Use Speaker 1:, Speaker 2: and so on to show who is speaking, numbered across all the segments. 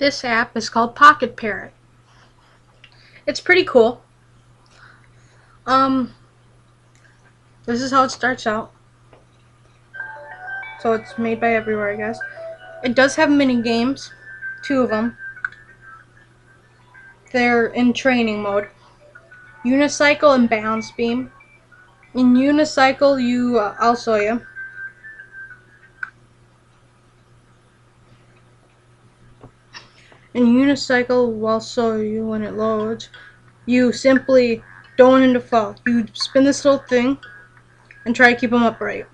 Speaker 1: This app is called Pocket Parrot. It's pretty cool. This is how it starts out. So it's made by everywhere, I guess. It does have mini games, 2 of them. They're in training mode. Unicycle and Bounce Beam. In Unicycle, I'll show you. In Unicycle, I'll show you when it loads. You simply don't want him to fall. You spin this little thing and try to keep him upright.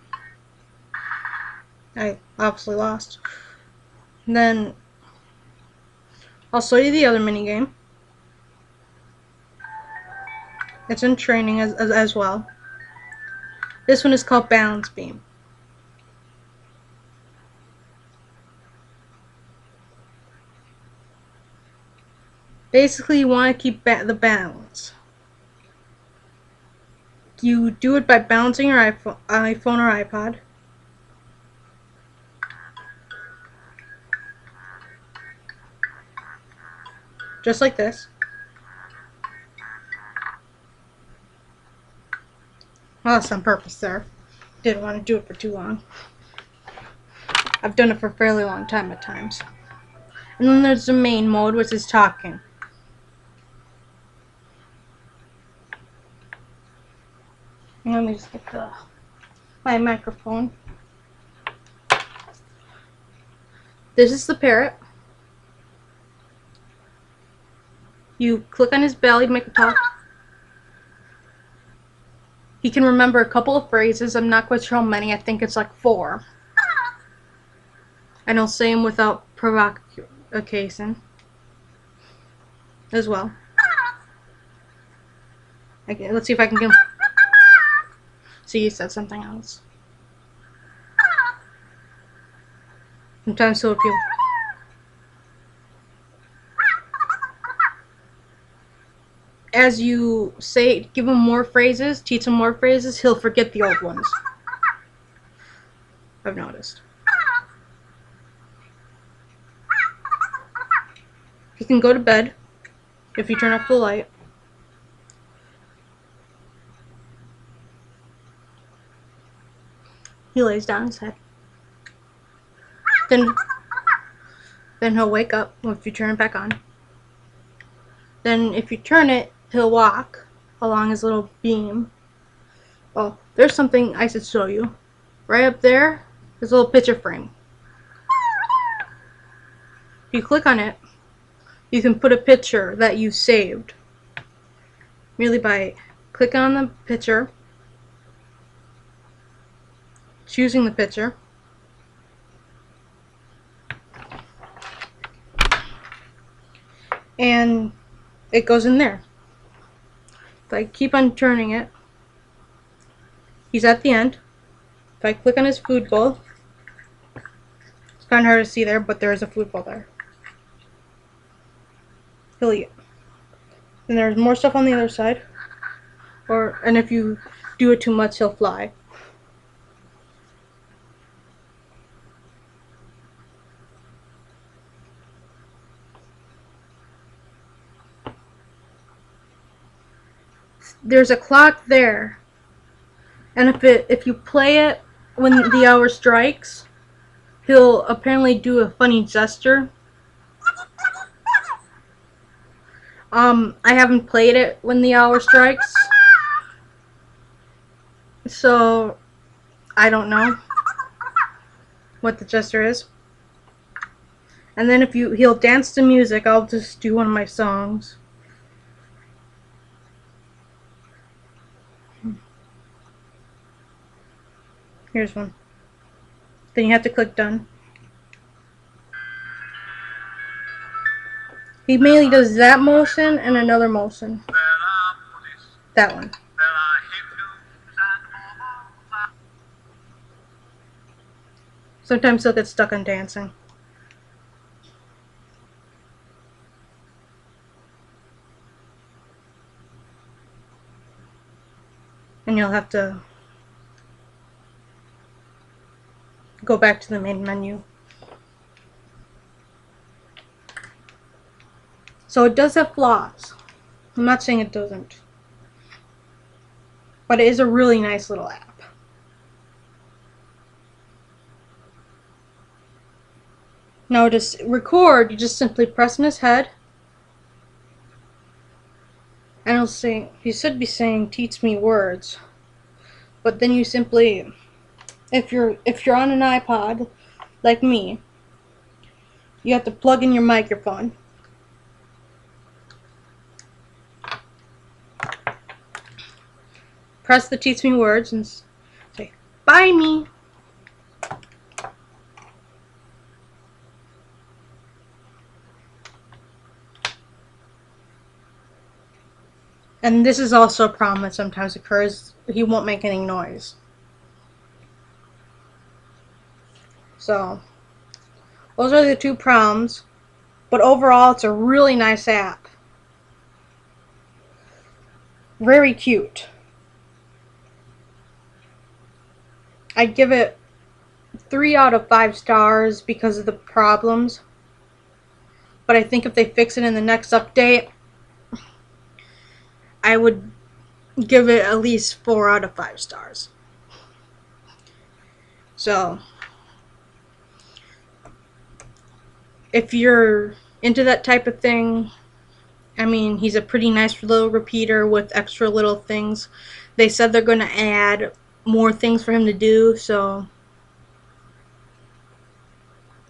Speaker 1: I obviously lost. And then I'll show you the other mini game. It's in training as well. This one is called Balance Beam. Basically, you want to keep the balance. You do it by balancing your iPhone or iPod. Just like this. Well, that's on purpose there. Didn't want to do it for too long. I've done it for a fairly long time at times. And then there's the main mode, which is talking. Let me just get my microphone. This is the parrot. You click on his belly to make a talk. He can remember a couple of phrases. I'm not quite sure how many. I think it's like 4. And he'll say them without provocation as well. Okay, let's see if I can get him. See, he said something else. Sometimes he'll appeal. As you say, give him more phrases, teach him more phrases, he'll forget the old ones. I've noticed. He can go to bed if you turn off the light. He lays down his head. Then he'll wake up if you turn it back on. Then if you turn it, he'll walk along his little beam. Oh, there's something I should show you. Right up there, there's a little picture frame. If you click on it, you can put a picture that you saved. Merely by clicking on the picture, choosing the picture, and it goes in there. If I keep on turning it, he's at the end. If I click on his food bowl, it's kind of hard to see there, but there is a food bowl there. He'll eat. And there's more stuff on the other side. And if you do it too much, he'll fly. There's a clock there, and if you play it when the hour strikes, he'll apparently do a funny gesture. I haven't played it when the hour strikes, so I don't know what the gesture is. And then he'll dance to music. I'll just do one of my songs. Here's one. Then you have to click done. He mainly does that motion and another motion. That one. Sometimes he'll get stuck on dancing. And you'll have to go back to the main menu. So it does have flaws. I'm not saying it doesn't. But it is a really nice little app. Now to record, you just simply press on his head. And it'll say, you should be saying, teach me words. But then you simply, if you're on an iPod, like me, you have to plug in your microphone. Press the teach me words and say, buy me. And this is also a problem that sometimes occurs. He won't make any noise. So, those are the two problems. But overall, it's a really nice app. Very cute. I'd give it 3 out of 5 stars because of the problems. But I think if they fix it in the next update, I would give it at least 4 out of 5 stars. So, if you're into that type of thing, I mean, he's a pretty nice little repeater with extra little things. They said they're going to add more things for him to do, so,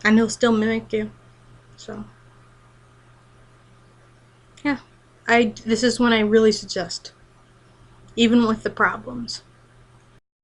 Speaker 1: and he'll still mimic you. So, yeah, this is one I really suggest, even with the problems.